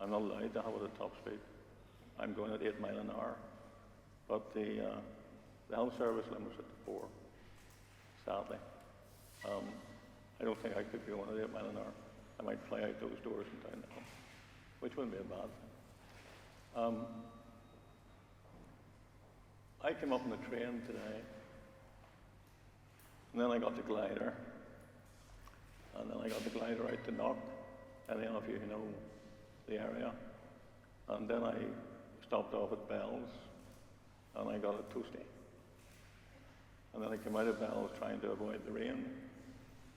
I'm not allowed to have it at top speed. I'm going at 8 miles an hour. But the health service limits it to 4, sadly. I don't think I could go on at 8 miles an hour. I might fly out those doors and down the hill, which wouldn't be a bad thing. I came up on the train today, and then I got the glider, and then I got the glider out to Knock, any of you who know the area, and then I stopped off at Bell's, and I got a toastie. And then I came out of Bell's trying to avoid the rain,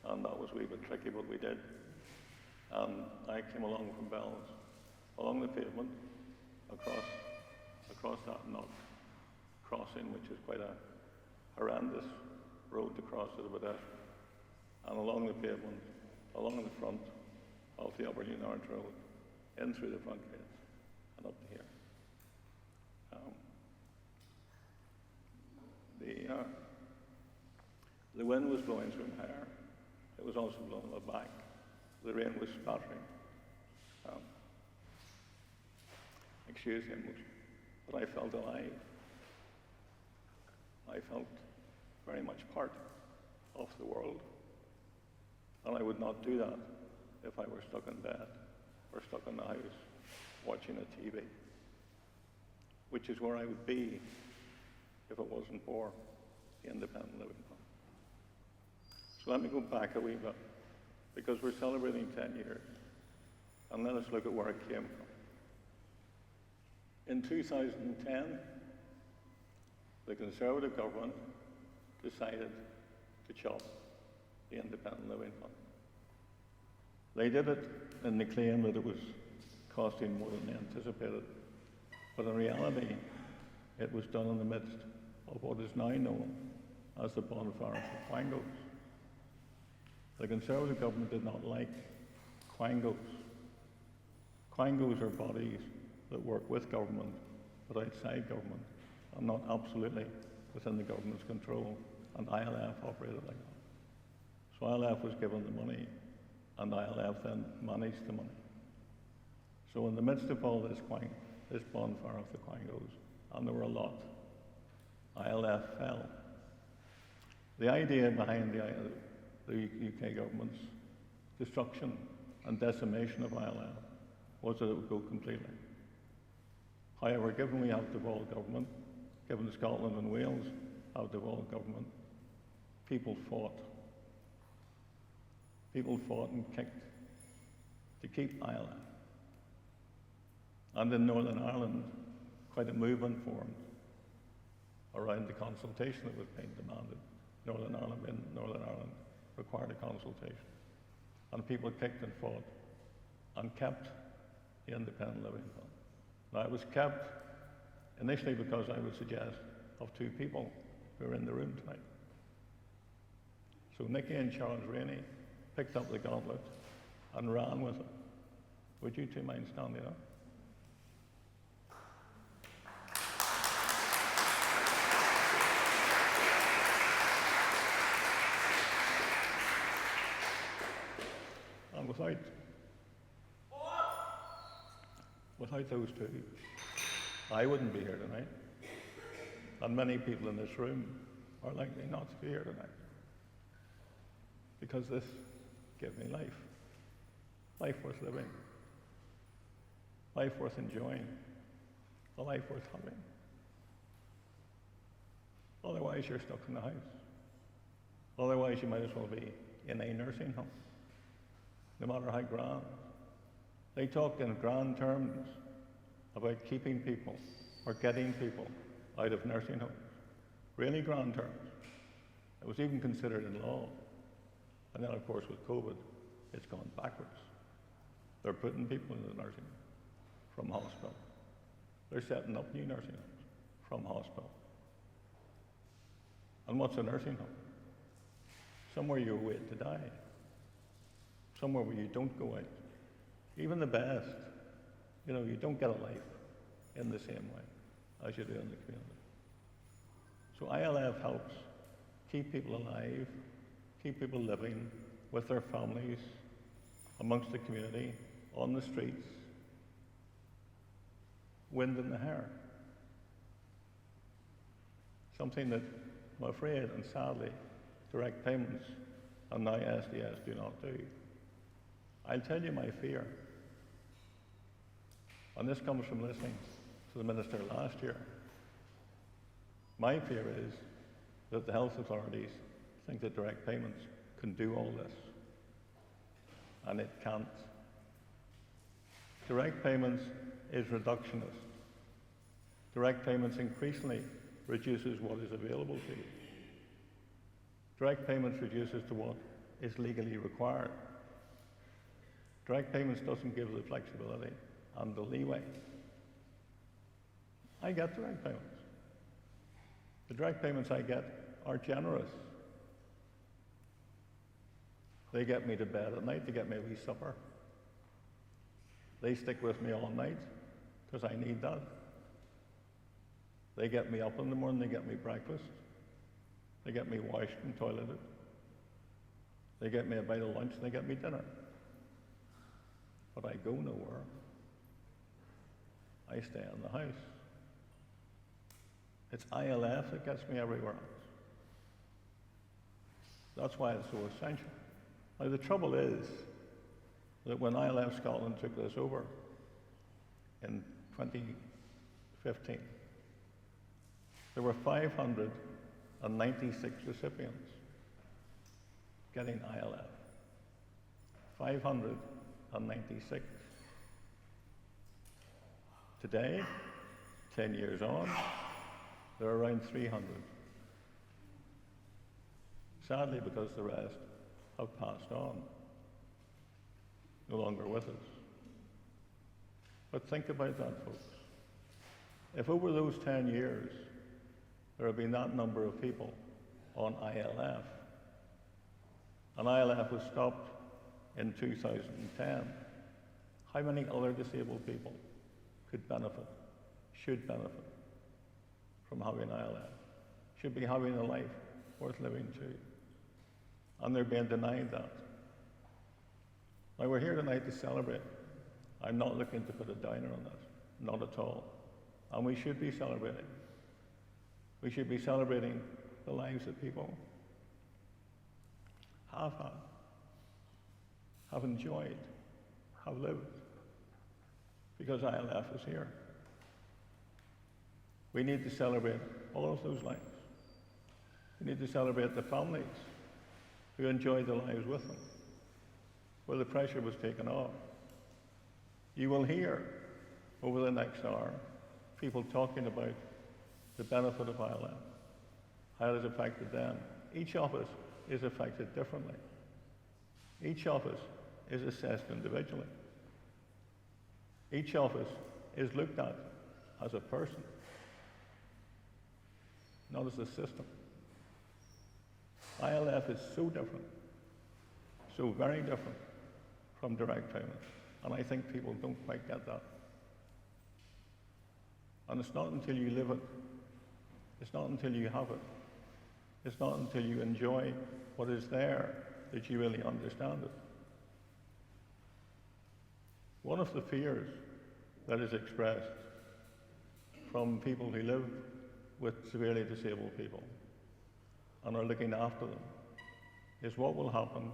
and that was a wee bit tricky, but we did. And I came along from Bell's, along the pavement, across that Knock crossing, which is quite a horrendous road to cross at a pedestrian, and along the pavement, along the front of the Upper Leonard Road, in through the front gates, and up to here. The wind was blowing through my hair. It was also blowing my back. The rain was spattering. Excuse the emotion, but I felt alive. I felt very much part of the world. And I would not do that if I were stuck in bed or stuck in the house watching a TV, which is where I would be if it wasn't for the Independent Living Fund. So let me go back a wee bit, because we're celebrating 10 years, and let us look at where it came from. In 2010, the Conservative government decided to chop the Independent Living Fund. They did it in the claim that it was costing more than they anticipated, but in reality, it was done in the midst of what is now known as the bonfire of Quangos. The Conservative government did not like Quangos. Quangos are bodies that work with government, but outside government, and not absolutely within the government's control, and ILF operated like that. So ILF was given the money, and ILF then managed the money. So in the midst of all this bonfire of the Quangos, and there were a lot, ILF fell. The idea behind the UK government's destruction and decimation of ILF was that it would go completely. However, given we have devolved government, given Scotland and Wales have devolved government, people fought. People fought and kicked to keep ILF. And in Northern Ireland, quite a movement formed around the consultation that was being demanded. Northern Ireland required a consultation. And people kicked and fought and kept the Independent Living Fund. Now, it was kept initially because I would suggest of two people who are in the room tonight. So Nicky and Charles Rainey picked up the gauntlet and ran with it. Would you two mind standing up? And without those two, I wouldn't be here tonight. And many people in this room are likely not to be here tonight. Because this gave me life. Life worth living. Life worth enjoying. A life worth having. Otherwise, you're stuck in the house. Otherwise, you might as well be in a nursing home, no matter how grand. They talk in grand terms about keeping people or getting people out of nursing homes. Really grand terms. It was even considered in law. And then, of course, with COVID, it's gone backwards. They're putting people into the nursing home from hospital. They're setting up new nursing homes from hospital. And what's a nursing home? Somewhere you wait to die. Somewhere where you don't go out. Even the best, you don't get a life in the same way as you do in the community. So ILF helps keep people alive, keep people living with their families, amongst the community, on the streets, wind in the hair. Something that, I'm afraid, and sadly, direct payments and now SDS do not do. I'll tell you my fear, and this comes from listening to the Minister last year. My fear is that the health authorities think that direct payments can do all this, and it can't. Direct payments is reductionist. Direct payments increasingly reduces what is available to you. Direct payments reduces to what is legally required. Direct payments doesn't give the flexibility and the leeway. I get direct payments. The direct payments I get are generous. They get me to bed at night, they get me a wee supper. They stick with me all night, because I need that. They get me up in the morning, they get me breakfast. They get me washed and toileted. They get me a bite of lunch, and they get me dinner. But I go nowhere. I stay in the house. It's ILF that gets me everywhere else. That's why it's so essential. Now, the trouble is that when ILF Scotland took this over in 2015, there were 596 recipients getting ILF. 596. Today, 10 years on, there are around 300. Sadly, because the rest have passed on, no longer with us. But think about that, folks. If over those 10 years there have been that number of people on ILF, and ILF was stopped in 2010, how many other disabled people could benefit, should benefit from having ILF, should be having a life worth living too? And they're being denied that. Now, we're here tonight to celebrate. I'm not looking to put a downer on this, not at all. And we should be celebrating. We should be celebrating the lives that people have had, have enjoyed, have lived, because ILF is here. We need to celebrate all of those lives. We need to celebrate the families who enjoyed their lives with them, where the pressure was taken off. You will hear over the next hour people talking about the benefit of ILF, how it has affected them. Each of us is affected differently. Each of us is assessed individually. Each of us is looked at as a person, not as a system. ILF is so different, so very different from direct payments, and I think people don't quite get that. And it's not until you live it, it's not until you have it, it's not until you enjoy what is there that you really understand it. One of the fears that is expressed from people who live with severely disabled people and are looking after them is what will happen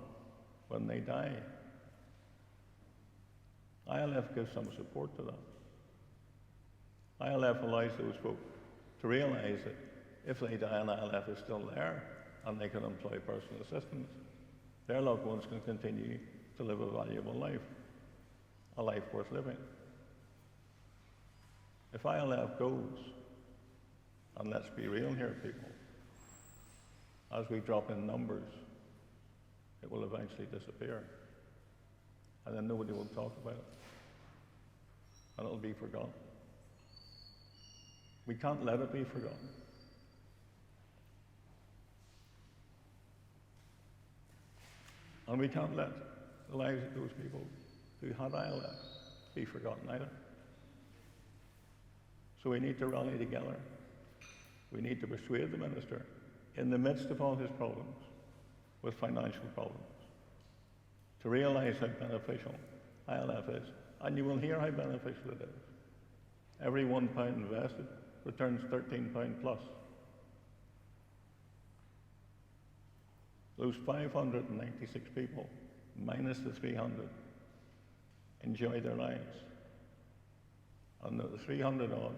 when they die. ILF gives some support to that. ILF allows those folk to realise that if they die and ILF is still there and they can employ personal assistants, their loved ones can continue to live a valuable life, a life worth living. If ILF goes, and let's be real here, people, as we drop in numbers, it will eventually disappear. And then nobody will talk about it. And it'll be forgotten. We can't let it be forgotten. And we can't let the lives of those people who had ILF be forgotten either. So we need to rally together. We need to persuade the Minister, in the midst of all his problems, with financial problems, to realise how beneficial ILF is. And you will hear how beneficial it is. Every £1 invested returns £13 plus. Those 596 people, minus the 300, enjoy their lives. And the 300 odd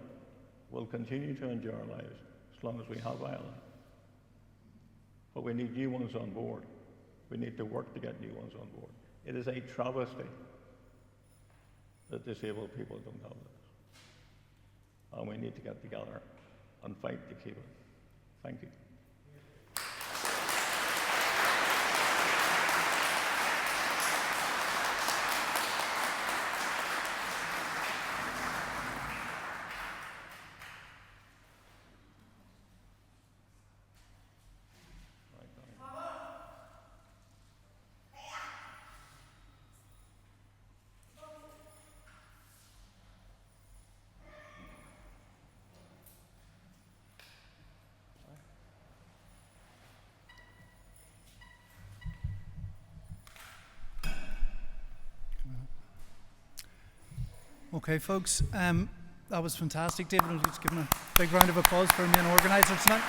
will continue to enjoy our lives as long as we have ILF. But we need new ones on board. We need to work to get new ones on board. It is a travesty that disabled people don't have this. And we need to get together and fight to keep it. Thank you. Okay, folks, that was fantastic. David, we'll just give him a big round of applause for our main organiser tonight.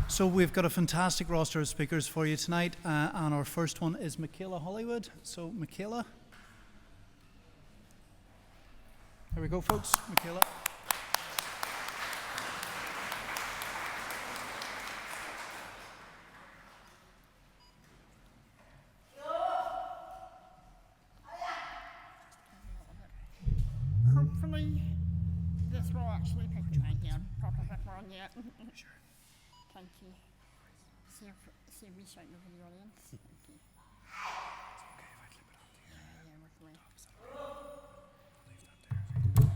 So we've got a fantastic roster of speakers for you tonight, and our first one is Michaela Hollywood. So, Michaela. Here we go, folks. Michaela. Hopefully, this will actually pick my hand. Proper on yet. Sure. Thank you. See if we shout over the audience. Thank you. It's okay if I clip it onto your With me. I'll leave that there.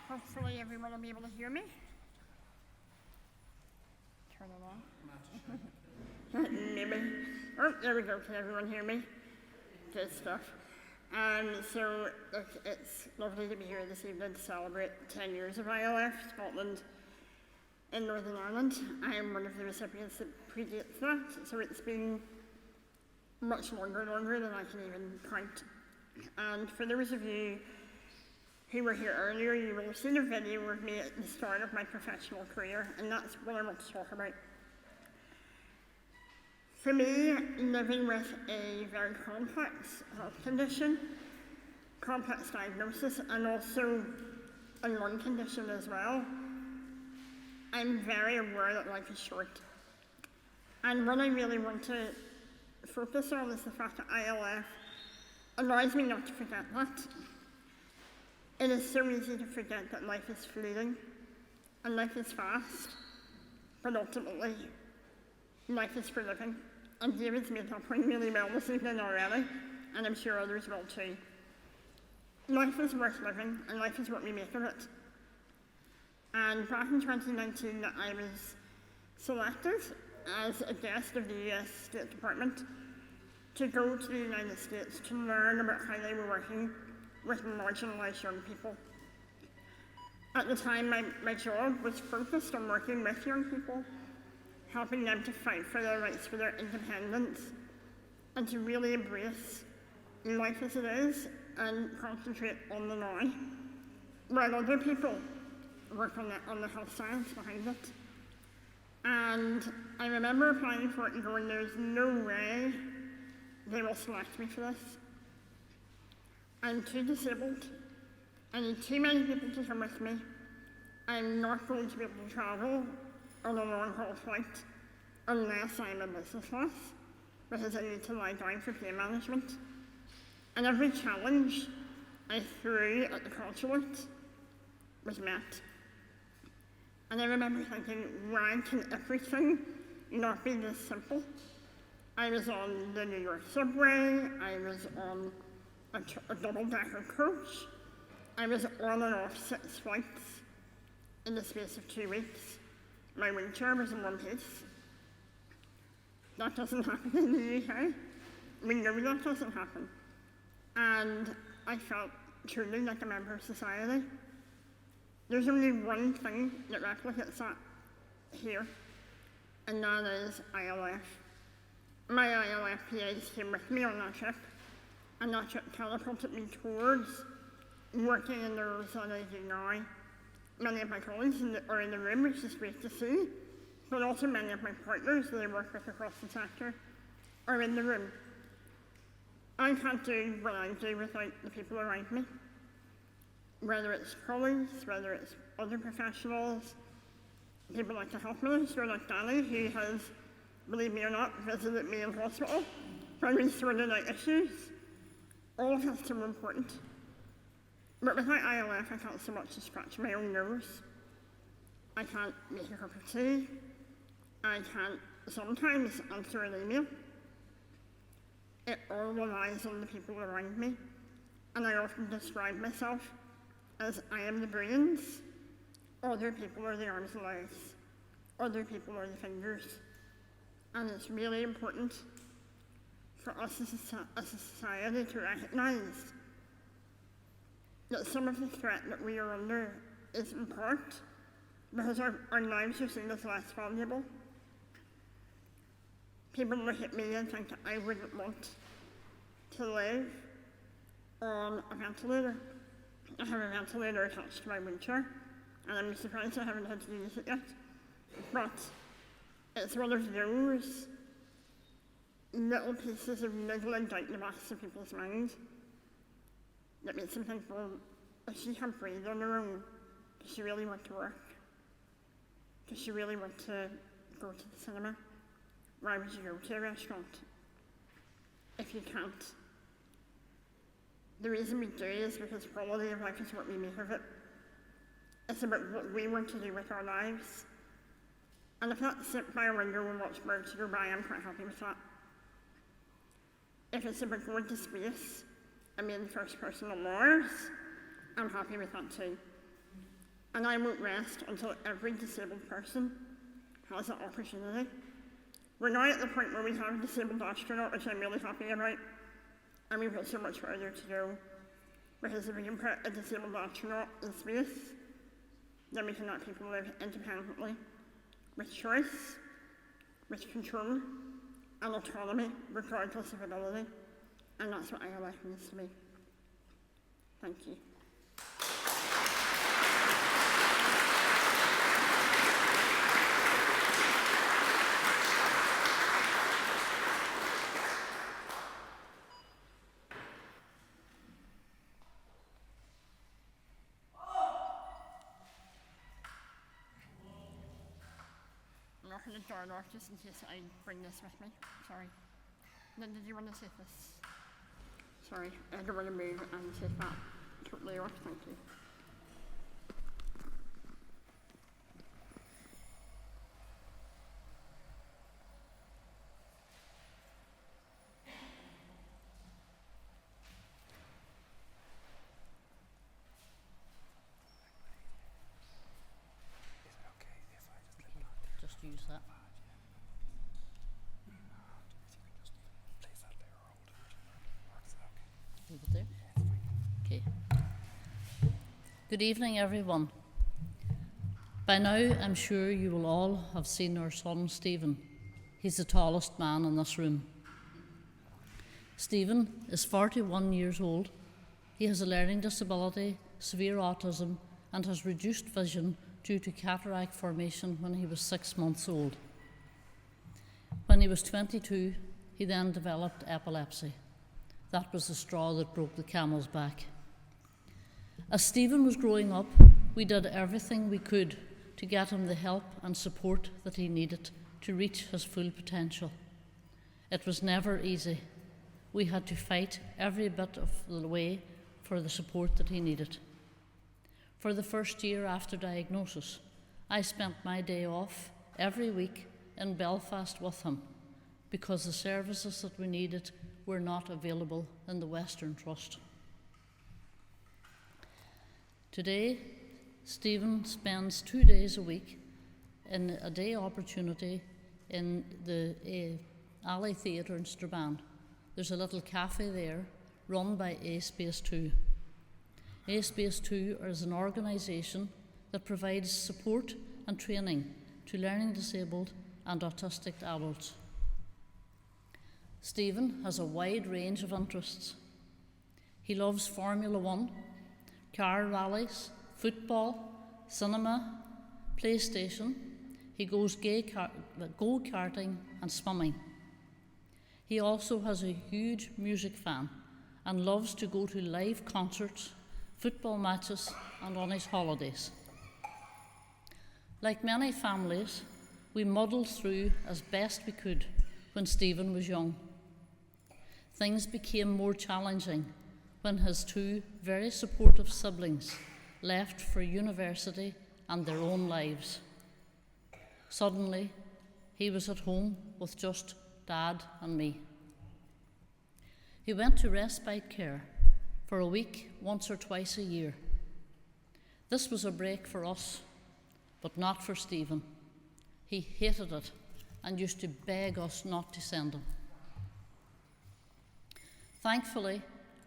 Hopefully everyone will be able to hear me. Turn it on. Maybe. Oh, there we go. Can everyone hear me? Good stuff. So it's lovely to be here this evening to celebrate 10 years of ILF Scotland in Northern Ireland. I am one of the recipients that predates that, so it's been much longer than I can even count. And for those of you who were here earlier, you will have seen a video of me at the start of my professional career, and that's what I want to talk about. For me, living with a very complex health condition, complex diagnosis, and also a lung condition as well, I'm very aware that life is short. And what I really want to focus on is the fact that ILF allows me not to forget that. It is so easy to forget that life is fleeting, and life is fast, but ultimately, life is for living. And David's made that point really well this evening already, and I'm sure others will too. Life is worth living, and life is what we make of it. And back in 2019, I was selected as a guest of the US State Department to go to the United States to learn about how they were working with marginalised young people. At the time, my job was focused on working with young people, helping them to fight for their rights, for their independence, and to really embrace life as it is and concentrate on the now, while other people work on the health science behind it. And I remember applying for it and going, there's no way they will select me for this. I'm too disabled. I need too many people to come with me. I'm not going to be able to travel on a long-haul flight unless I'm in business class, because I need to lie down for pain management. And every challenge I threw at the consulate was met. And I remember thinking, why can everything not be this simple? I was on the New York subway, I was on a double-decker coach, I was on and off 6 flights in the space of 2 weeks. My wheelchair was in one piece. That doesn't happen in the UK. We know that doesn't happen. And I felt truly like a member of society. There's only one thing that replicates that here, and that is ILF. My ILF PAs came with me on that trip, and that trip catapulted me towards working in the roles that I do now. Many of my colleagues are in the room, which is great to see, but also many of my partners that I work with across the sector are in the room. I can't do what I do without the people around me, whether it's colleagues, whether it's other professionals, people like the health minister, like Danny, who has, believe me or not, visited me in hospital when we sorted out issues. All of that's so important. But without ILF, I can't so much as scratch my own nose. I can't make a cup of tea. I can't sometimes answer an email. It all relies on the people around me. And I often describe myself as I am the brains, other people are the arms and legs, other people are the fingers. And it's really important for us as a society to recognise that some of the threat that we are under is in part because our lives are seen as less valuable. People look at me and think that I wouldn't want to live on a ventilator. I have a ventilator attached to my wheelchair, and I'm surprised I haven't had to use it yet. But it's one of those little pieces of niggling doubt in the backs of people's minds that makes them think, well, if she can't breathe on her own, does she really want to work? Does she really want to go to the cinema? Why would you go to a restaurant if you can't? The reason we do is because quality of life is what we make of it. It's about what we want to do with our lives. And if that's sit by a window and watch birds go by, I'm quite happy with that. If it's about going to space and being the first person on Mars, I'm happy with that too. And I won't rest until every disabled person has that opportunity. We're now at the point where we have a disabled astronaut, which I'm really happy about. And we've got so much further to go. Because if we can put a disabled astronaut in space, then we can let people live independently, with choice, with control, and autonomy, regardless of ability. And that's what ILF means to me. Thank you. I'm knocking the door off just in case I bring this with me. Sorry. Then did you want to say this? Sorry, I don't want to move and take that totally off. Thank you. Just use that. Leave it there. Okay. Good evening, everyone. By now, I'm sure you will all have seen our son, Stephen. He's the tallest man in this room. Stephen is 41 years old. He has a learning disability, severe autism, and has reduced vision due to cataract formation when he was 6 months old. When he was 22, he then developed epilepsy. That was the straw that broke the camel's back. As Stephen was growing up, we did everything we could to get him the help and support that he needed to reach his full potential. It was never easy. We had to fight every bit of the way for the support that he needed. For the first year after diagnosis, I spent my day off every week in Belfast with him because the services that we needed were not available in the Western Trust. Today, Stephen spends 2 days a week in a day opportunity in the Alley Theatre in Strabane. There's a little cafe there run by A Space 2. A Space 2 is an organisation that provides support and training to learning disabled and autistic adults. Stephen has a wide range of interests. He loves Formula One, car rallies, football, cinema, PlayStation. He goes go-karting and swimming. He also has a huge music fan and loves to go to live concerts, football matches, and on his holidays. Like many families, we muddled through as best we could when Stephen was young. Things became more challenging when his two very supportive siblings left for university and their own lives. Suddenly, he was at home with just Dad and me. He went to respite care for a week once or twice a year. This was a break for us, but not for Stephen. He hated it and used to beg us not to send him. Thankfully,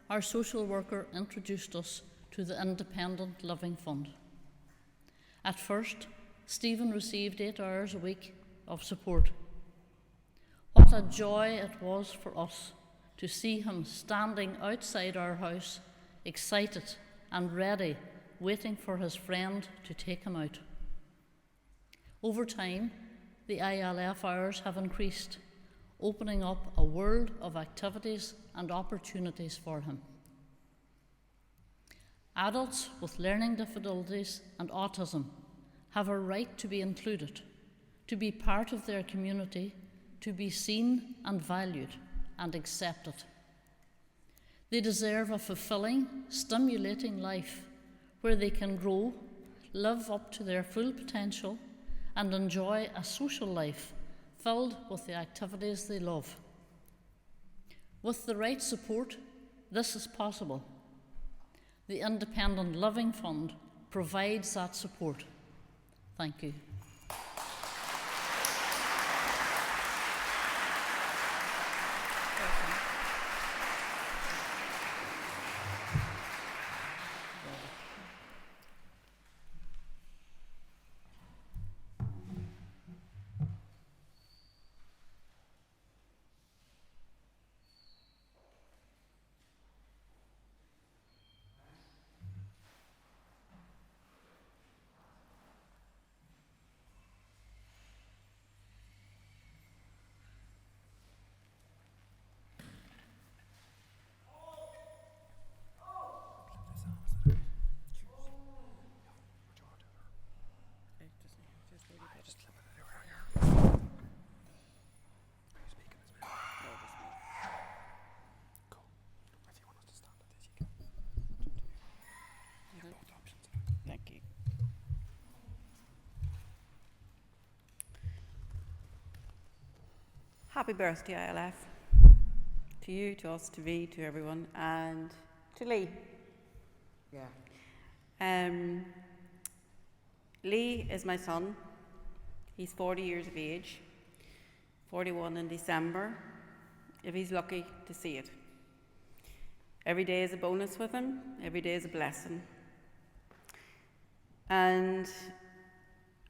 our social worker introduced us to the Independent Living Fund. At first, Stephen received 8 hours a week of support. What a joy it was for us to see him standing outside our house, excited and ready, waiting for his friend to take him out. Over time, the ILF hours have increased, opening up a world of activities and opportunities for him. Adults with learning difficulties and autism have a right to be included, to be part of their community, to be seen and valued and accepted. They deserve a fulfilling, stimulating life where they can grow, live up to their full potential, and enjoy a social life filled with the activities they love. With the right support, this is possible. The Independent Living Fund provides that support. Thank you. Thank you. Happy birthday, ILF. To you, to us, to me, to everyone, and to Lee. Yeah. Lee is my son. He's 40 years of age, 41 in December, if he's lucky to see it. Every day is a bonus with him, every day is a blessing. And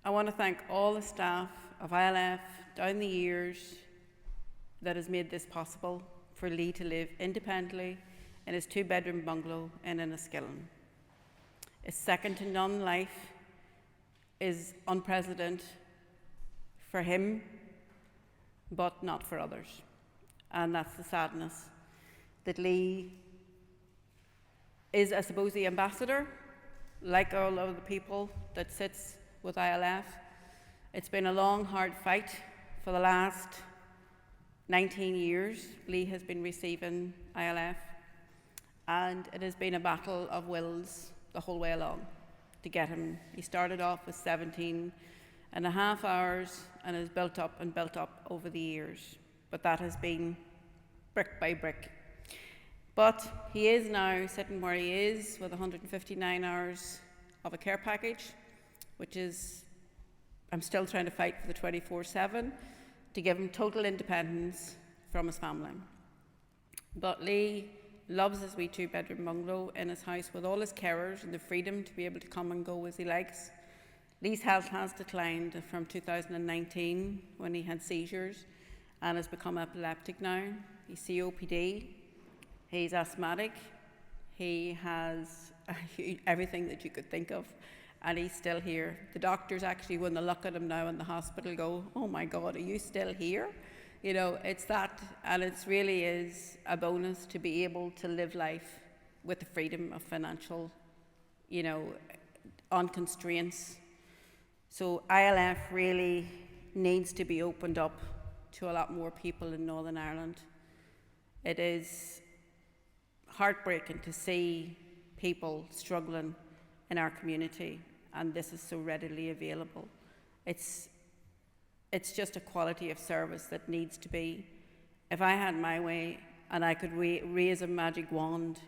I want to thank all the staff of ILF down the years that has made this possible for Lee to live independently in his 2-bedroom bungalow in Enniskillen. His second to none life is unprecedented for him, but not for others. And that's the sadness that Lee is, I suppose, the ambassador, like all of the people that sits with ILF. It's been a long, hard fight for the last 19 years. Lee has been receiving ILF, and it has been a battle of wills the whole way along to get him. He started off with 17 and a half hours and has built up and built up over the years. But that has been brick by brick. But he is now sitting where he is with 159 hours of a care package, which is, I'm still trying to fight for the 24/7 to give him total independence from his family. But Lee loves his wee 2-bedroom bungalow in his house with all his carers and the freedom to be able to come and go as he likes. Lee's health has declined from 2019 when he had seizures and has become epileptic now. He's COPD, he's asthmatic, he has everything that you could think of, and he's still here. The doctors actually, when they look at him now in the hospital, go, "Oh my God, are you still here?" You know, it's that, and it really is a bonus to be able to live life with the freedom of financial, you know, on constraints. So ILF really needs to be opened up to a lot more people in Northern Ireland. It is heartbreaking to see people struggling in our community, and this is so readily available. It's just a quality of service that needs to be. If I had my way and I could raise a magic wand,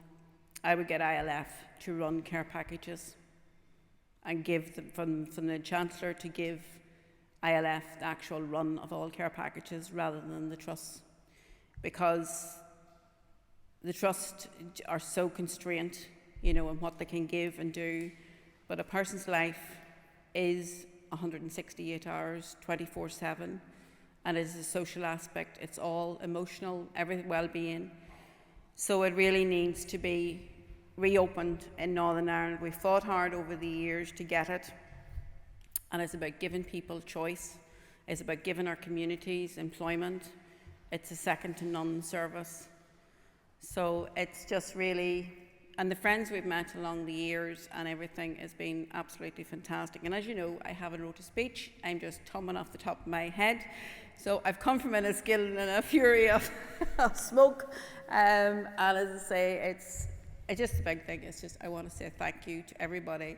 I would get ILF to run care packages and give them, from the Chancellor to give ILF the actual run of all care packages rather than the trusts, because the trusts are so constrained, you know, in what they can give and do, but a person's life is 168 hours, 24/7, and it's a social aspect. It's all emotional, every well-being. So it really needs to be reopened in Northern Ireland. We've fought hard over the years to get it, and it's about giving people choice. It's about giving our communities employment. It's a second-to-none service. So it's just really, and the friends we've met along the years and everything has been absolutely fantastic. And as you know, I haven't wrote a speech. I'm just tumbling off the top of my head. So I've come from in a skill and a fury of smoke. And as I say, it's just a big thing. It's just, I want to say thank you to everybody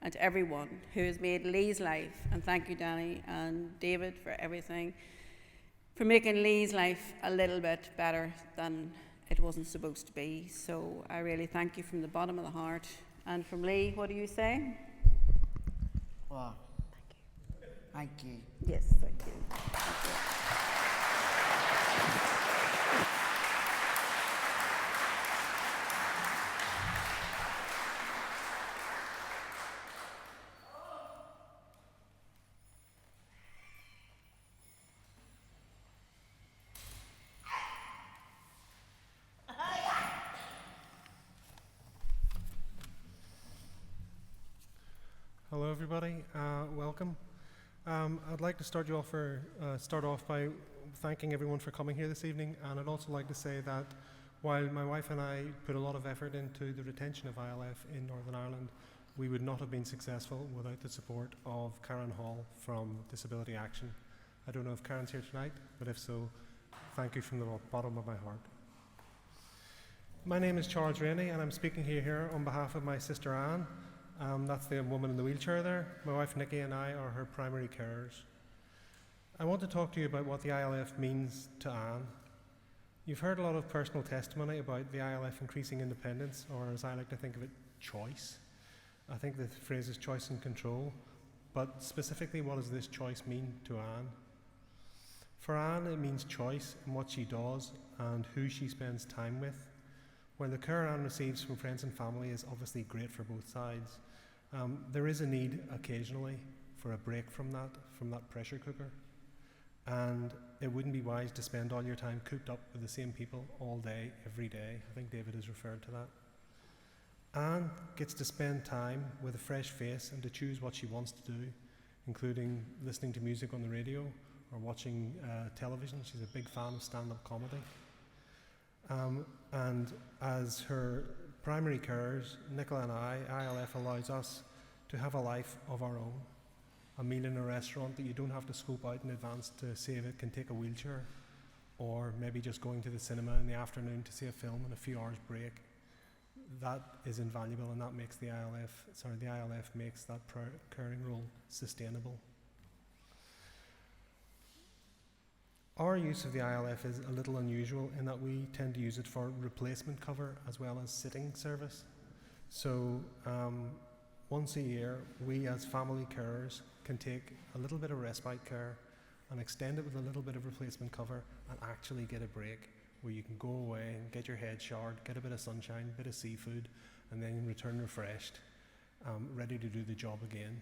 and to everyone who has made Lee's life, and thank you, Danny and David, for everything, for making Lee's life a little bit better than it wasn't supposed to be. So I really thank you from the bottom of the heart. And from Lee, what do you say? Well, thank you. Yes, thank you. Thank you. Hello, everybody. Welcome. I'd like to start off by thanking everyone for coming here this evening, and I'd also like to say that while my wife and I put a lot of effort into the retention of ILF in Northern Ireland, we would not have been successful without the support of Karen Hall from Disability Action. I don't know if Karen's here tonight, but if so, thank you from the bottom of my heart. My name is Charles Rainey, and I'm speaking here on behalf of my sister Anne. That's the woman in the wheelchair there. My wife Nikki and I are her primary carers. I want to talk to you about what the ILF means to Anne. You've heard a lot of personal testimony about the ILF increasing independence, or as I like to think of it, choice. I think the phrase is choice and control, but specifically, what does this choice mean to Anne? For Anne, it means choice in what she does and who she spends time with. While the care Anne receives from friends and family is obviously great for both sides, there is a need occasionally for a break from that pressure cooker. And it wouldn't be wise to spend all your time cooped up with the same people all day, every day. I think David has referred to that. Anne gets to spend time with a fresh face and to choose what she wants to do, including listening to music on the radio or watching television. She's a big fan of stand-up comedy. And as her primary carers, Nicola and I, ILF allows us to have a life of our own. A meal in a restaurant that you don't have to scope out in advance to see if it can take a wheelchair, or maybe just going to the cinema in the afternoon to see a film and a few hours break. That is invaluable, and that makes the ILF makes that caring role sustainable. Our use of the ILF is a little unusual in that we tend to use it for replacement cover as well as sitting service. So once a year, we as family carers can take a little bit of respite care and extend it with a little bit of replacement cover and actually get a break where you can go away and get your head showered, get a bit of sunshine, a bit of seafood, and then return refreshed, ready to do the job again.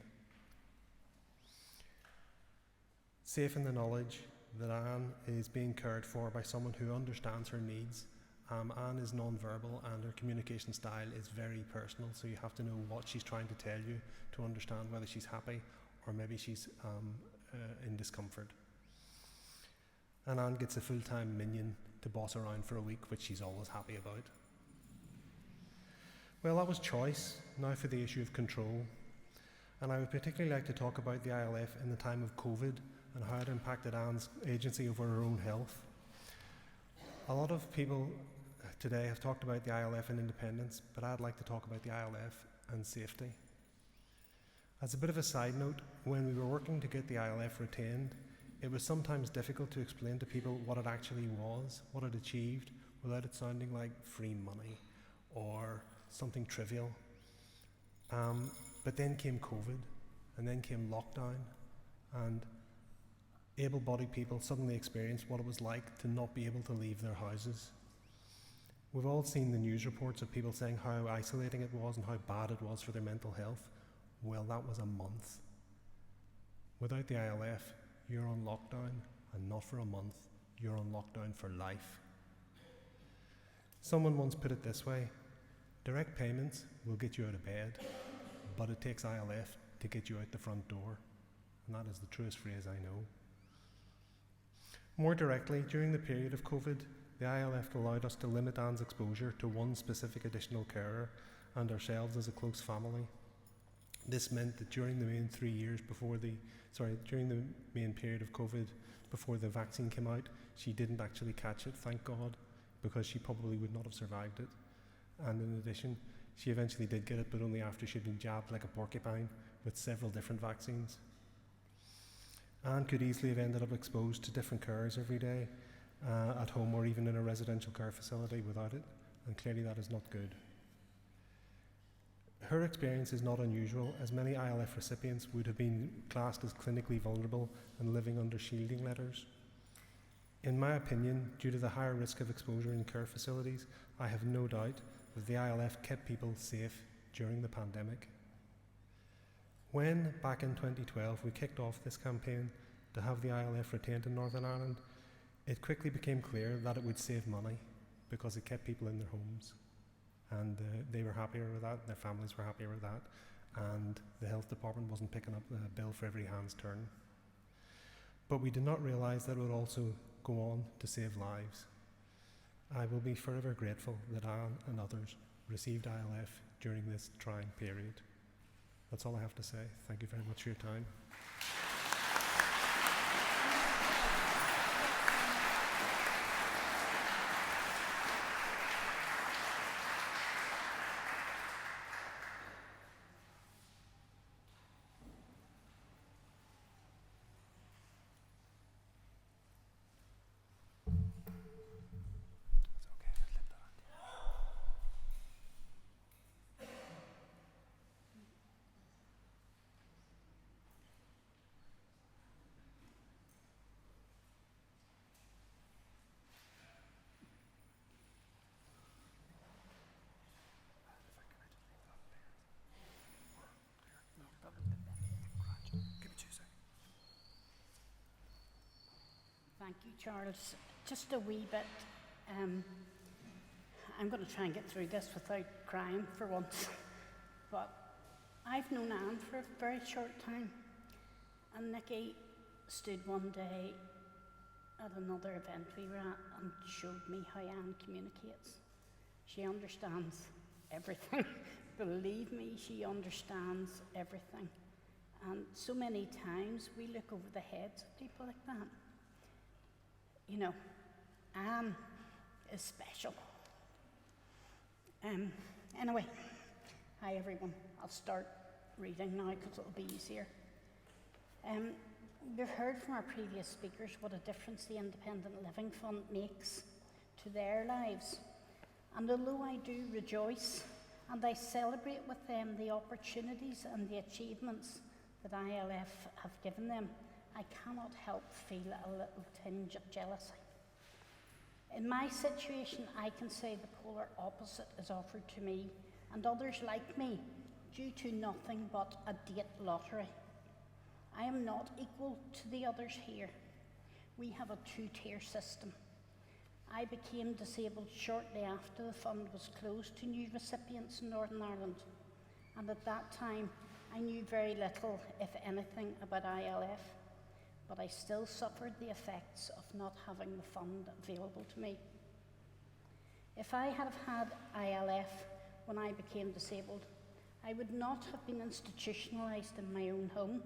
Safe in the knowledge that Anne is being cared for by someone who understands her needs. Anne is non-verbal and her communication style is very personal, so you have to know what she's trying to tell you to understand whether she's happy or maybe she's in discomfort. And Anne gets a full-time minion to boss around for a week, which she's always happy about. Well, that was choice. Now for the issue of control. And I would particularly like to talk about the ILF in the time of COVID and how it impacted Anne's agency over her own health. A lot of people today have talked about the ILF and independence, but I'd like to talk about the ILF and safety. As a bit of a side note, when we were working to get the ILF retained, it was sometimes difficult to explain to people what it actually was, what it achieved, without it sounding like free money or something trivial. But then came COVID, and then came lockdown, and able-bodied people suddenly experienced what it was like to not be able to leave their houses. We've all seen the news reports of people saying how isolating it was and how bad it was for their mental health. Well, that was a month. Without the ILF, you're on lockdown, and not for a month, you're on lockdown for life. Someone once put it this way: direct payments will get you out of bed, but it takes ILF to get you out the front door. And that is the truest phrase I know. More directly, during the period of COVID, the ILF allowed us to limit Anne's exposure to one specific additional carer and ourselves as a close family. This meant that during the main period of COVID, before the vaccine came out, she didn't actually catch it, thank God, because she probably would not have survived it. And in addition, she eventually did get it, but only after she'd been jabbed like a porcupine with several different vaccines. Anne could easily have ended up exposed to different carers every day, at home or even in a residential care facility without it, and clearly that is not good. Her experience is not unusual, as many ILF recipients would have been classed as clinically vulnerable and living under shielding letters. In my opinion, due to the higher risk of exposure in care facilities, I have no doubt that the ILF kept people safe during the pandemic. When, back in 2012, we kicked off this campaign to have the ILF retained in Northern Ireland, it quickly became clear that it would save money because it kept people in their homes. And they were happier with that, their families were happier with that, and the health department wasn't picking up the bill for every hand's turn. But we did not realise that it would also go on to save lives. I will be forever grateful that Anne and others received ILF during this trying period. That's all I have to say. Thank you very much for your time. Thank you, Charles. Just a wee bit. I'm going to try and get through this without crying for once. But I've known Anne for a very short time. And Nikki stood one day at another event we were at and showed me how Anne communicates. She understands everything. Believe me, she understands everything. And so many times we look over the heads of people like that. You know, Anne is special. Anyway, hi everyone. I'll start reading now because it'll be easier. We've heard from our previous speakers what a difference the Independent Living Fund makes to their lives. And although I do rejoice and I celebrate with them the opportunities and the achievements that ILF have given them, I cannot help feel a little tinge of jealousy. In my situation, I can say the polar opposite is offered to me and others like me due to nothing but a date lottery. I am not equal to the others here. We have a two-tier system. I became disabled shortly after the fund was closed to new recipients in Northern Ireland, and at that time I knew very little, if anything, about ILF, but I still suffered the effects of not having the fund available to me. If I had had ILF when I became disabled, I would not have been institutionalised in my own home,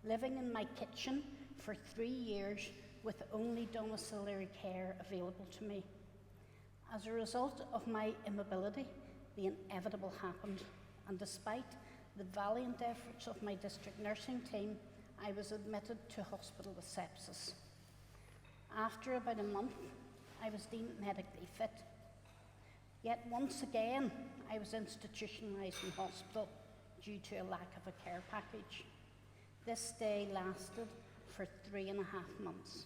living in my kitchen for 3 years with only domiciliary care available to me. As a result of my immobility, the inevitable happened, and despite the valiant efforts of my district nursing team, I was admitted to hospital with sepsis. After about a month, I was deemed medically fit. Yet once again, I was institutionalised in hospital due to a lack of a care package. This stay lasted for 3.5 months.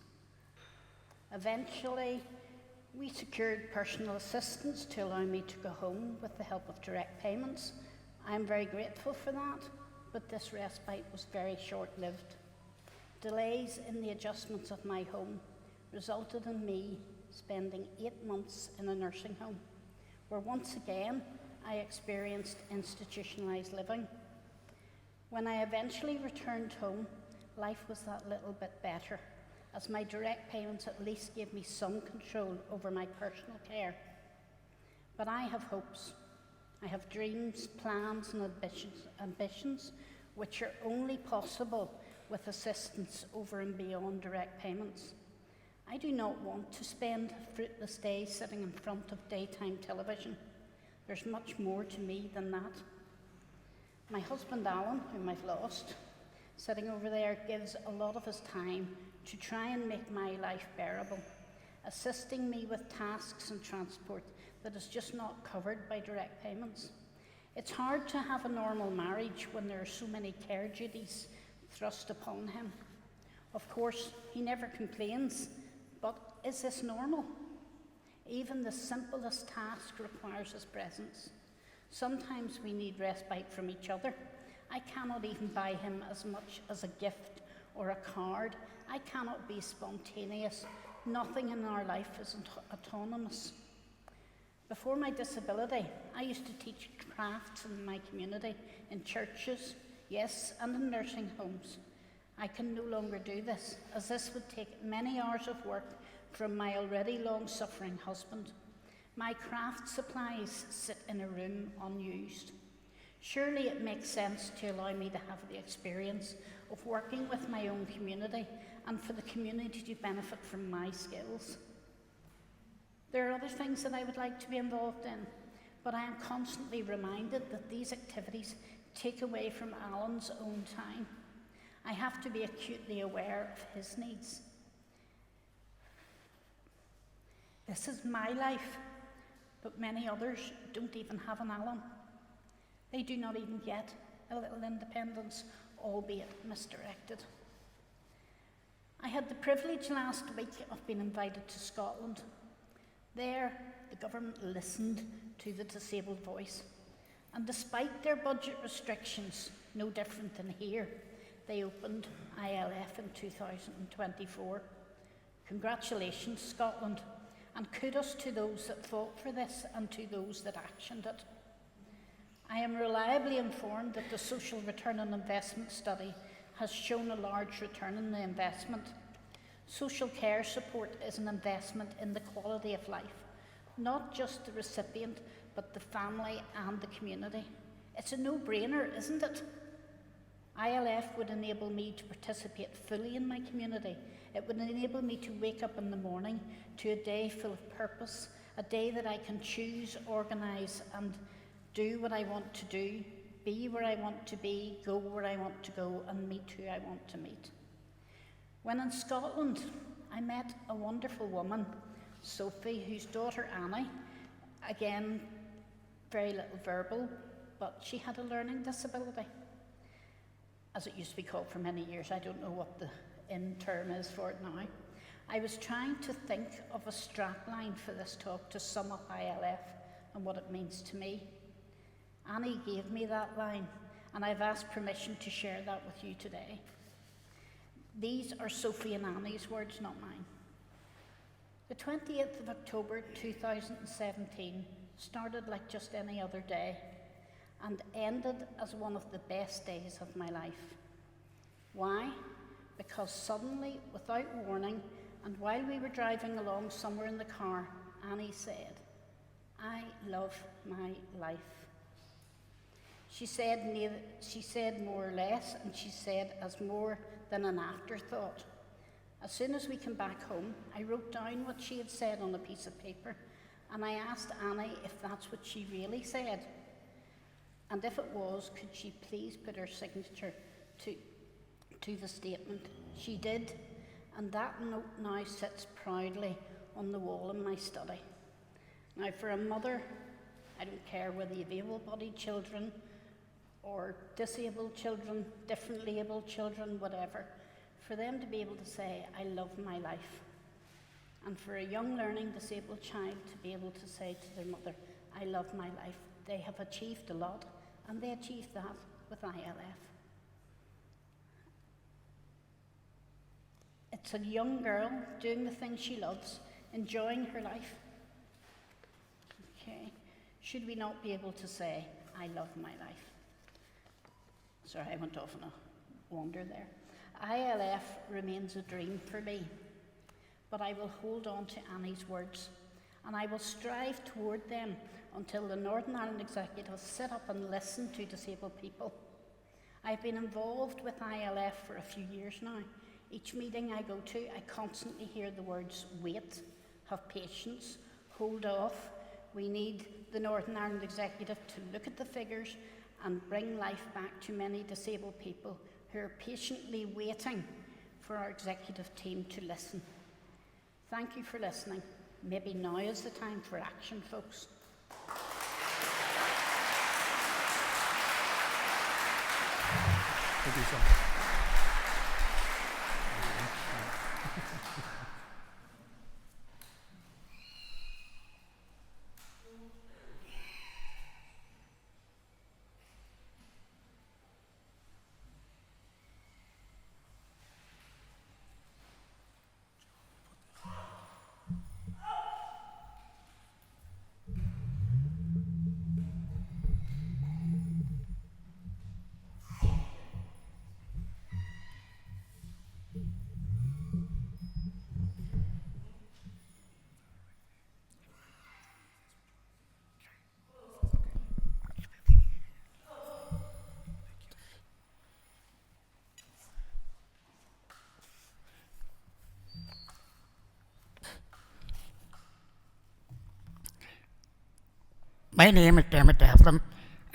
Eventually, we secured personal assistance to allow me to go home with the help of direct payments. I am very grateful for that, but this respite was very short-lived. Delays in the adjustments of my home resulted in me spending 8 months in a nursing home, where once again I experienced institutionalised living. When I eventually returned home, life was that little bit better, as my direct payments at least gave me some control over my personal care. But I have hopes. I have dreams, plans and ambitions which are only possible with assistance over and beyond direct payments. I do not want to spend fruitless days sitting in front of daytime television. There's much more to me than that. My husband Alan, whom I've lost, sitting over there, gives a lot of his time to try and make my life bearable, assisting me with tasks and transport that is just not covered by direct payments. It's hard to have a normal marriage when there are so many care duties thrust upon him. Of course, he never complains, but is this normal? Even the simplest task requires his presence. Sometimes we need respite from each other. I cannot even buy him as much as a gift or a card. I cannot be spontaneous. Nothing in our life is autonomous. Before my disability, I used to teach crafts in my community, in churches, yes, and in nursing homes. I can no longer do this, as this would take many hours of work from my already long-suffering husband. My craft supplies sit in a room unused. Surely it makes sense to allow me to have the experience of working with my own community and for the community to benefit from my skills. There are other things that I would like to be involved in, but I am constantly reminded that these activities take away from Alan's own time. I have to be acutely aware of his needs. This is my life, but many others don't even have an Alan. They do not even get a little independence, albeit misdirected. I had the privilege last week of being invited to Scotland. There, the government listened to the disabled voice, and despite their budget restrictions, no different than here, they opened ILF in 2024. Congratulations, Scotland, and kudos to those that fought for this and to those that actioned it. I am reliably informed that the social return on investment study has shown a large return on the investment. Social care support is an investment in the quality of life, not just the recipient, but the family and the community. It's a no-brainer, isn't it? ILF would enable me to participate fully in my community. It would enable me to wake up in the morning to a day full of purpose, a day that I can choose, organise and do what I want to do, be where I want to be, go where I want to go and meet who I want to meet. When in Scotland, I met a wonderful woman, Sophie, whose daughter Annie, again, very little verbal, but she had a learning disability, as it used to be called for many years. I don't know what the in term is for it now. I was trying to think of a strapline for this talk to sum up ILF and what it means to me. Annie gave me that line, and I've asked permission to share that with you today. These are Sophie and Annie's words, not mine. The 28th of October 2017 started like just any other day and ended as one of the best days of my life. Why? Because suddenly, without warning, and while we were driving along somewhere in the car, Annie said, "I love my life." She said more or less, and she said as more than an afterthought. As soon as we came back home, I wrote down what she had said on a piece of paper, and I asked Annie if that's what she really said. And if it was, could she please put her signature to the statement? She did, and that note now sits proudly on the wall in my study. Now, for a mother, I don't care whether you have able-bodied children or disabled children, differently abled children, whatever, for them to be able to say, "I love my life." And for a young learning disabled child to be able to say to their mother, "I love my life," they have achieved a lot, and they achieved that with ILF. It's a young girl doing the things she loves, enjoying her life. Okay, should we not be able to say, "I love my life"? Sorry, I went off on a wander there. ILF remains a dream for me, but I will hold on to Annie's words, and I will strive toward them until the Northern Ireland Executive sit up and listen to disabled people. I've been involved with ILF for a few years now. Each meeting I go to, I constantly hear the words wait, have patience, hold off. We need the Northern Ireland Executive to look at the figures and bring life back to many disabled people who are patiently waiting for our executive team to listen. Thank you for listening. Maybe now is the time for action, folks. My name is Deena Nimmock.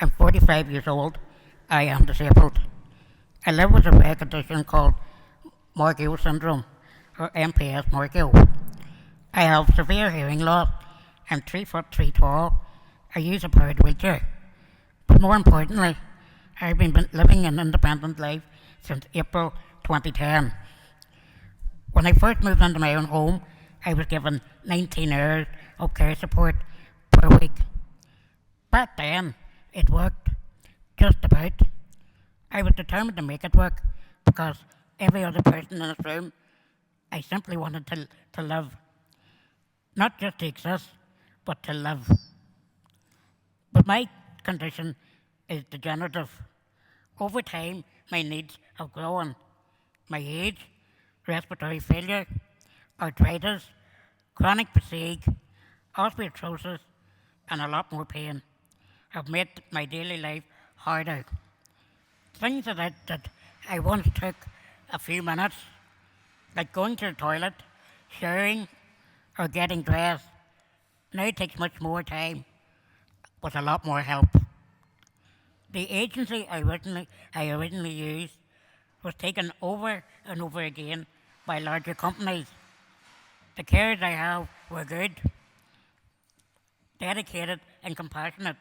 I'm 45 years old. I am disabled. I live with a rare condition called Morgio syndrome, or MPS Morgio. I have severe hearing loss. I'm 3'3" tall. I use a powered wheelchair. But more importantly, I've been living an independent life since April 2010. When I first moved into my own home, I was given 19 hours of care support per week. Back then, it worked, just about. I was determined to make it work because every other person in this room, I simply wanted to live. Not just to exist, but to live. But my condition is degenerative. Over time, my needs have grown. My age, respiratory failure, arthritis, chronic fatigue, osteoporosis, and a lot more pain have made my daily life harder. Things that I once took a few minutes, like going to the toilet, showering, or getting dressed, now takes much more time, with a lot more help. The agency I originally used was taken over and over again by larger companies. The carers I have were good, dedicated and compassionate,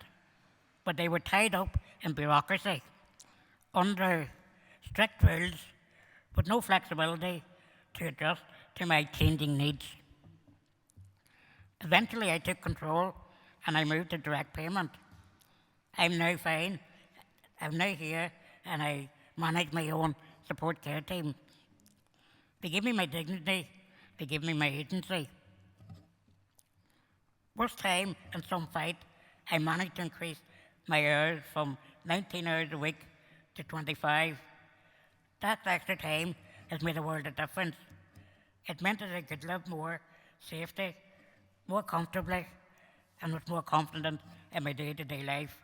but they were tied up in bureaucracy, under strict rules, with no flexibility to adjust to my changing needs. Eventually I took control and I moved to direct payment. I'm now fine. I'm now here and I manage my own support care team. They give me my dignity. They give me my agency. First time in some fight, I managed to increase my hours from 19 hours a week to 25. That extra time has made a world of difference. It meant that I could live more safety, more comfortably, and with more confidence in my day-to-day life.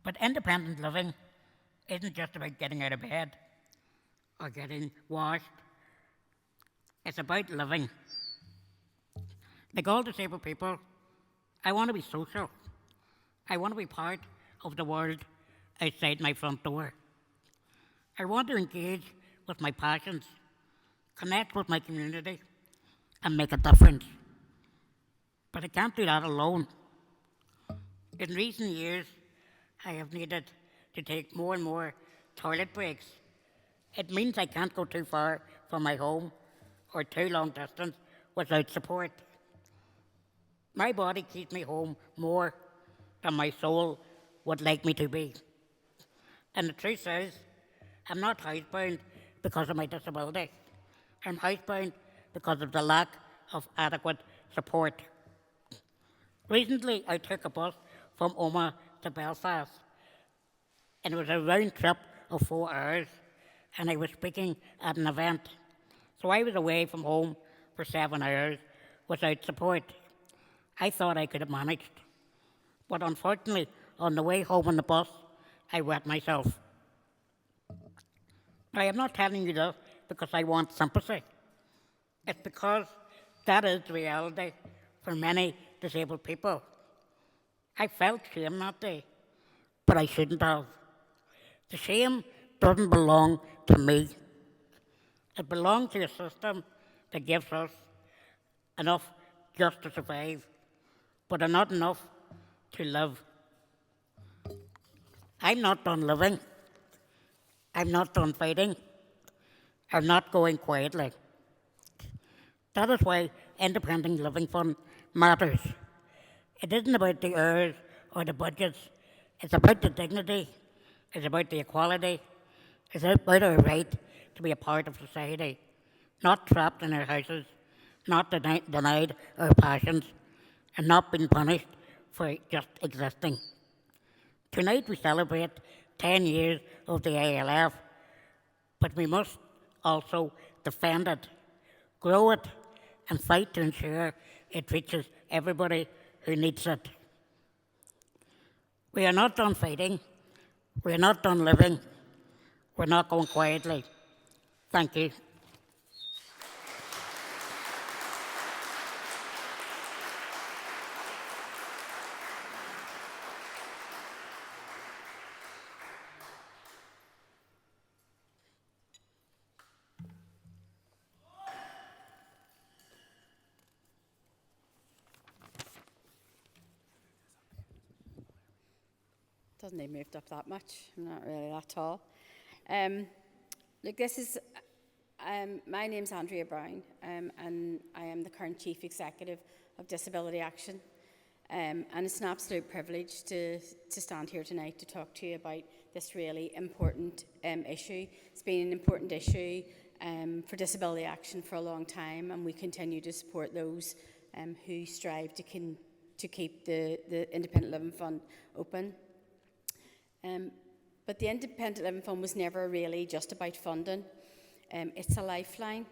But independent living isn't just about getting out of bed or getting washed. It's about living. Like all disabled people, I want to be social. I want to be part of the world outside my front door. I want to engage with my passions, connect with my community, and make a difference. But I can't do that alone. In recent years, I have needed to take more and more toilet breaks. It means I can't go too far from my home or too long distance without support. My body keeps me home more than my soul would like me to be. And the truth is, I'm not housebound because of my disability. I'm housebound because of the lack of adequate support. Recently, I took a bus from Omagh to Belfast, and it was a round trip of 4 hours, and I was speaking at an event. So I was away from home for 7 hours without support. I thought I could have managed. But unfortunately, on the way home on the bus, I wet myself. Now, I'm not telling you this because I want sympathy. It's because that is the reality for many disabled people. I felt shame that day, but I shouldn't have. The shame doesn't belong to me. It belongs to a system that gives us enough just to survive, but not enough to live. I'm not done living. I'm not done fighting. I'm not going quietly. That is why Independent Living Fund matters. It isn't about the hours or the budgets. It's about the dignity. It's about the equality. It's about our right to be a part of society, not trapped in our houses, not denied our passions, and not being punished for just existing. Tonight we celebrate 10 years of the ILF, but we must also defend it, grow it, and fight to ensure it reaches everybody who needs it. We are not done fighting. We are not done living. We're not going quietly. Thank you. Doesn't he moved up that much? I'm not really that tall. Look, this is, my name's Andrea Brown, and I am the current Chief Executive of Disability Action. And it's an absolute privilege to stand here tonight to talk to you about this really important issue. It's been an important issue for Disability Action for a long time, and we continue to support those who strive to keep the Independent Living Fund open. But the Independent Living Fund was never really just about funding. It's a lifeline.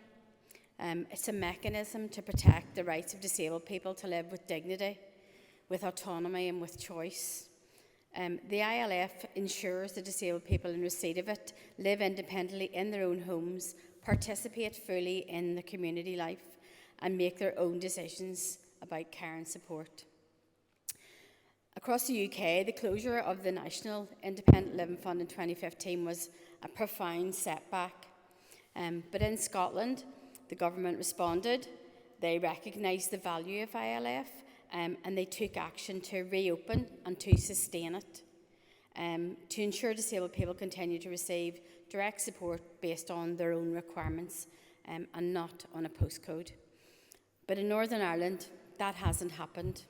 It's a mechanism to protect the rights of disabled people to live with dignity, with autonomy and with choice. The ILF ensures that disabled people in receipt of it live independently in their own homes, participate fully in the community life, and make their own decisions about care and support. Across the UK, the closure of the National Independent Living Fund in 2015 was a profound setback. But in Scotland, the government responded. They recognised the value of ILF and they took action to reopen and to sustain it, to ensure disabled people continue to receive direct support based on their own requirements and not on a postcode. But in Northern Ireland, that hasn't happened.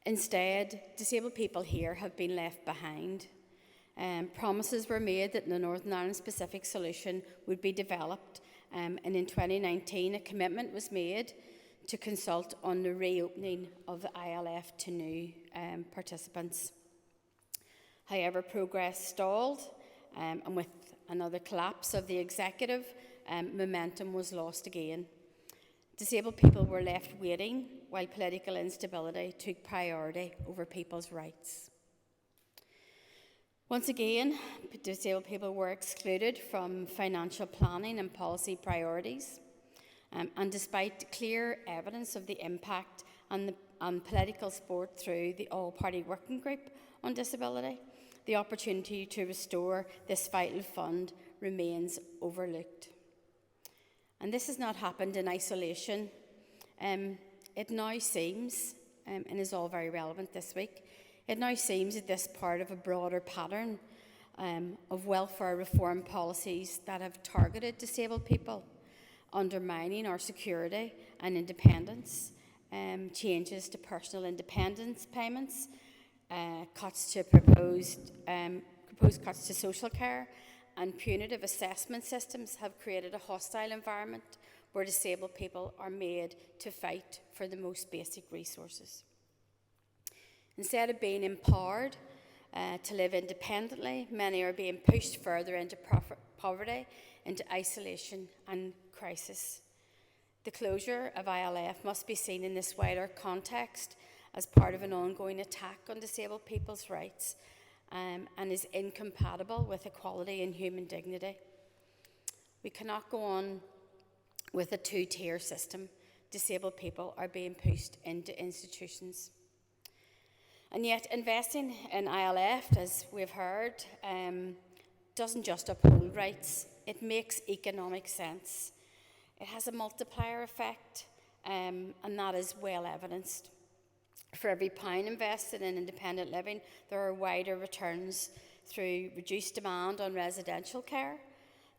Instead, disabled people here have been left behind. Promises were made that the Northern Ireland specific solution would be developed and in 2019 a commitment was made to consult on the reopening of the ILF to new participants. However, progress stalled, and with another collapse of the executive, momentum was lost again. Disabled people were left waiting while political instability took priority over people's rights. Once again, disabled people were excluded from financial planning and policy priorities. And despite clear evidence of the impact on political support through the All-Party Working Group on Disability, the opportunity to restore this vital fund remains overlooked. And this has not happened in isolation. It now seems, and is all very relevant this week, it now seems that this is part of a broader pattern of welfare reform policies that have targeted disabled people, undermining our security and independence, changes to personal independence payments, proposed cuts to social care, and punitive assessment systems have created a hostile environment where disabled people are made to fight for the most basic resources. Instead of being empowered to live independently, many are being pushed further into poverty, into isolation and crisis. The closure of ILF must be seen in this wider context as part of an ongoing attack on disabled people's rights, and is incompatible with equality and human dignity. We cannot go on with a two-tier system. Disabled people are being pushed into institutions. And yet investing in ILF, as we've heard, doesn't just uphold rights, it makes economic sense. It has a multiplier effect, and that is well evidenced. For every pound invested in independent living, there are wider returns through reduced demand on residential care,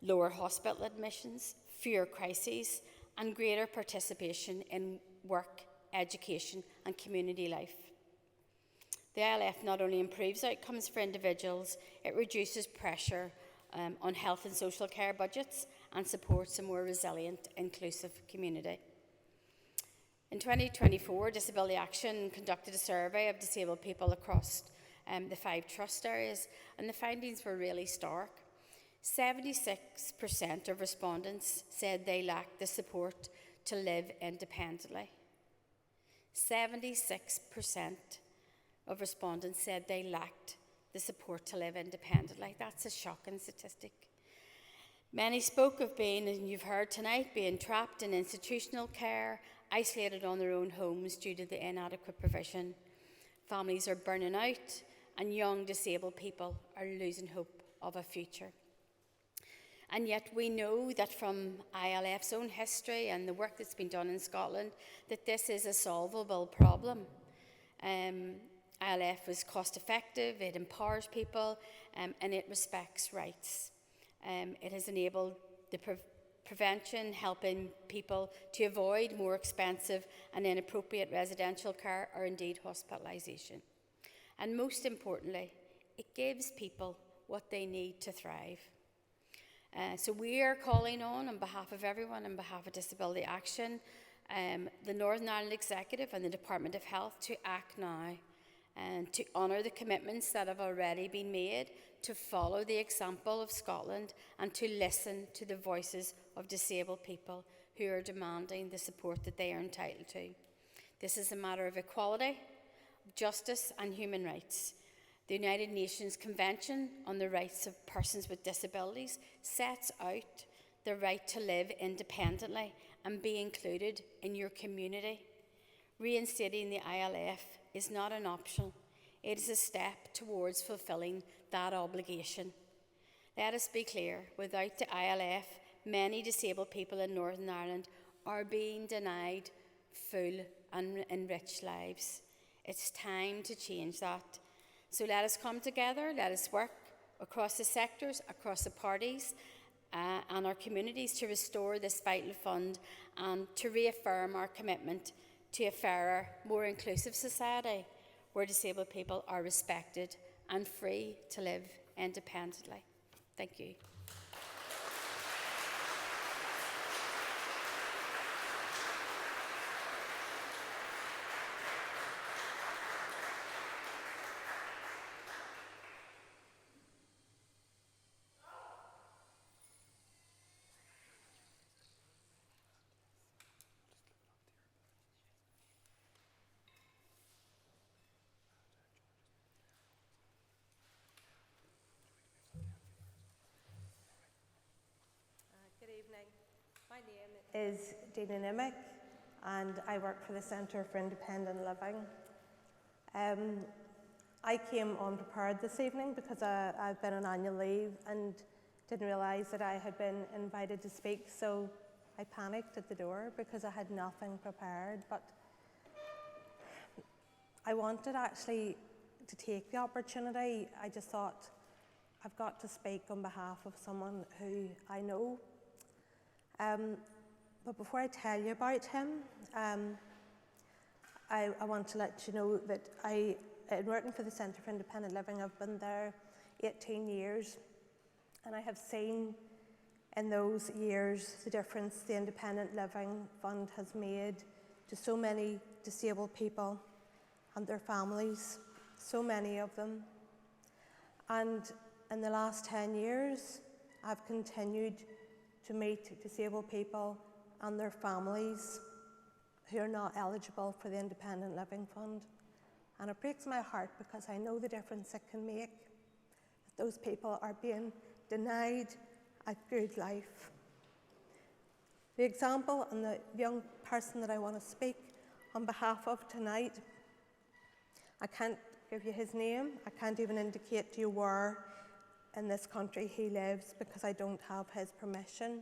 lower hospital admissions, fewer crises, and greater participation in work, education, and community life. The ILF not only improves outcomes for individuals, it reduces pressure on health and social care budgets and supports a more resilient, inclusive community. In 2024, Disability Action conducted a survey of disabled people across the 5 trust areas, and the findings were really stark. 76% of respondents said they lacked the support to live independently. 76% of respondents said they lacked the support to live independently. That's a shocking statistic. Many spoke of being, and you've heard tonight, being trapped in institutional care, isolated on their own homes due to the inadequate provision. Families are burning out, and young disabled people are losing hope of a future. And yet we know that from ILF's own history and the work that's been done in Scotland, that this is a solvable problem. ILF is cost effective, it empowers people, and it respects rights. It has enabled the prevention, helping people to avoid more expensive and inappropriate residential care or indeed hospitalisation. And most importantly, it gives people what they need to thrive. So we are calling on behalf of everyone, on behalf of Disability Action, the Northern Ireland Executive and the Department of Health to act now and to honour the commitments that have already been made, to follow the example of Scotland and to listen to the voices of disabled people who are demanding the support that they are entitled to. This is a matter of equality, justice and human rights. The United Nations Convention on the Rights of Persons with Disabilities sets out the right to live independently and be included in your community. Reinstating the ILF is not an option. It is a step towards fulfilling that obligation. Let us be clear, without the ILF, many disabled people in Northern Ireland are being denied full and enriched lives. It's time to change that. So let us come together, let us work across the sectors, across the parties and our communities to restore this vital fund and to reaffirm our commitment to a fairer, more inclusive society where disabled people are respected and free to live independently. Thank you. My name is Deena Nimmock and I work for the Centre for Independent Living. I came unprepared this evening because I've been on annual leave and didn't realise that I had been invited to speak, so I panicked at the door because I had nothing prepared. But I wanted actually to take the opportunity. I just thought, I've got to speak on behalf of someone who I know. But before I tell you about him, I want to let you know that in working for the Centre for Independent Living, I've been there 18 years, and I have seen in those years the difference the Independent Living Fund has made to so many disabled people and their families, so many of them. And in the last 10 years, I've continued to meet disabled people and their families who are not eligible for the Independent Living Fund. And it breaks my heart because I know the difference it can make, that those people are being denied a good life. The example and the young person that I want to speak on behalf of tonight, I can't give you his name, I can't even indicate to you where in this country he lives because I don't have his permission.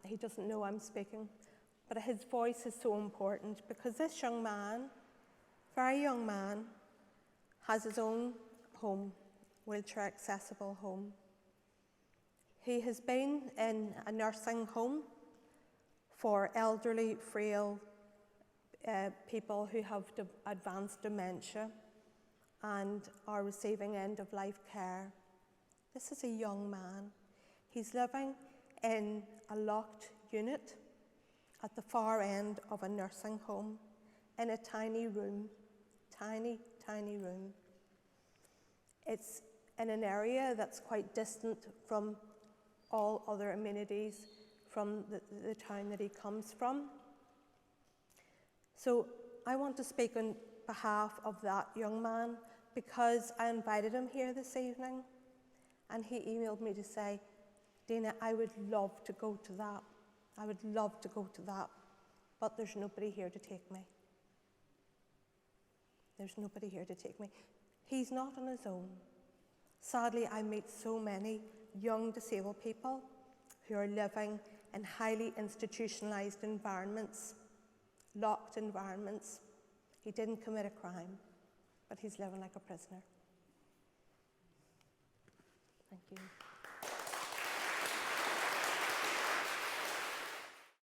He doesn't know I'm speaking, but his voice is so important because this young man, very young man, has his own home, wheelchair accessible home. He has been in a nursing home for elderly, frail people who have advanced dementia and are receiving end-of-life care. This is a young man. He's living in a locked unit at the far end of a nursing home in a tiny room, tiny room. It's in an area that's quite distant from all other amenities from the town that he comes from. So I want to speak on behalf of that young man because I invited him here this evening and he emailed me to say, Deena, I would love to go to that. I would love to go to that, but there's nobody here to take me. There's nobody here to take me. He's not on his own. Sadly, I meet so many young disabled people who are living in highly institutionalised environments, locked environments. He didn't commit a crime, but he's living like a prisoner. Thank you.